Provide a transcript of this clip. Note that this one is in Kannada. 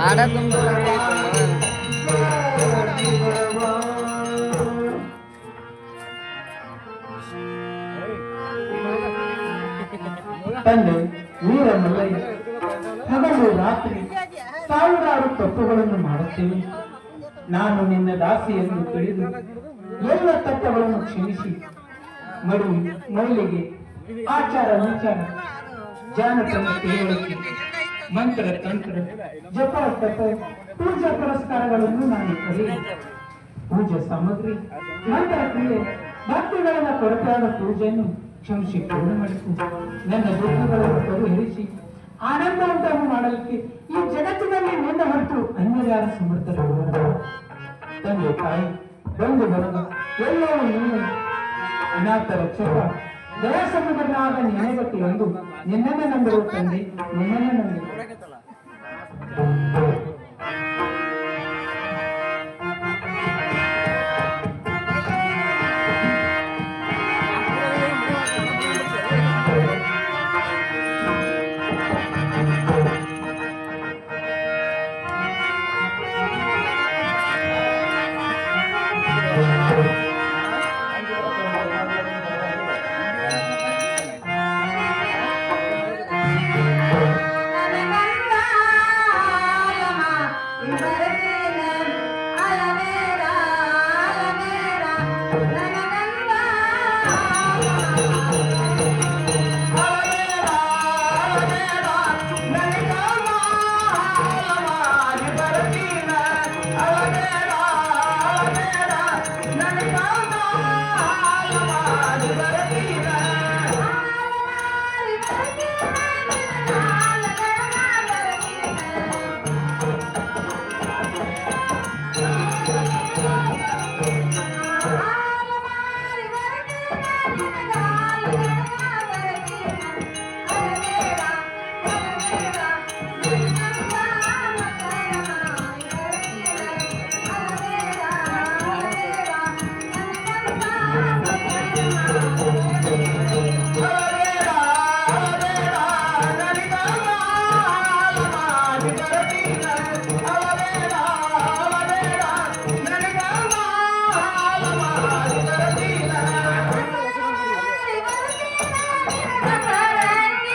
आड़ा तुम ತಂದೆ ವೀರ ಮಲ್ಲಯ್ಯ ಹಗಲು ರಾತ್ರಿ ಸಾವಿರಾರು ತಪ್ಪುಗಳನ್ನು ಮಾಡುತ್ತೇವೆ. ನಾನು ನಿನ್ನ ದಾಸಿಯನ್ನು ತಿಳಿದು ಎಲ್ಲ ತಪ್ಪುಗಳನ್ನು ಕ್ಷಮಿಸಿ ಮಡಿ ಮೈಲಿಗೆ ಆಚಾರ ವಿಚಾರ ಜಾನಪದ ತಿಳುವಳಿಕೆ ಮಂತ್ರ ತಂತ್ರ ಜಪ ತಪ ಪೂಜಾ ಪುರಸ್ಕಾರಗಳನ್ನು ನಾನು ಕಲಿ ಪೂಜಾ ಸಾಮಗ್ರಿ ಮಂತ್ರ ಕ್ರಿಯೆ ಭಕ್ತಿಗಳ ಕೊರತೆಯಾದ ಪೂಜೆಯನ್ನು ಕ್ಷಮಿಸಿ ಪೂರ್ಣ ಮಾಡಿತು. ನನ್ನ ದುಃಖಗಳನ್ನು ಪರಿಹರಿಸಿ ಆನಂದ ಉಂಟನ್ನು ಮಾಡಲಿಕ್ಕೆ ಈ ಜಗತ್ತಿನಲ್ಲಿ ನಿನ್ನ ಹೊರತು ಅನ್ಯರ್ಯಾರು ಸಮರ್ಥರು. ತಂದೆ ತಾಯಿ ಬಂಧು ಬಳಗ ಎಲ್ಲವೂ ನೀನು ಅನಾಥ ರಕ್ಷಕ ದಯ ಸಮುದ್ರನಾದ ನೆನೆಗಟ್ಟಿ ಎಂದು ನಿನ್ನನ್ನೇ ನಂಬಿರುವ ತಂದೆ ನಿನ್ನನ್ನೇ ನಂಬಿರು.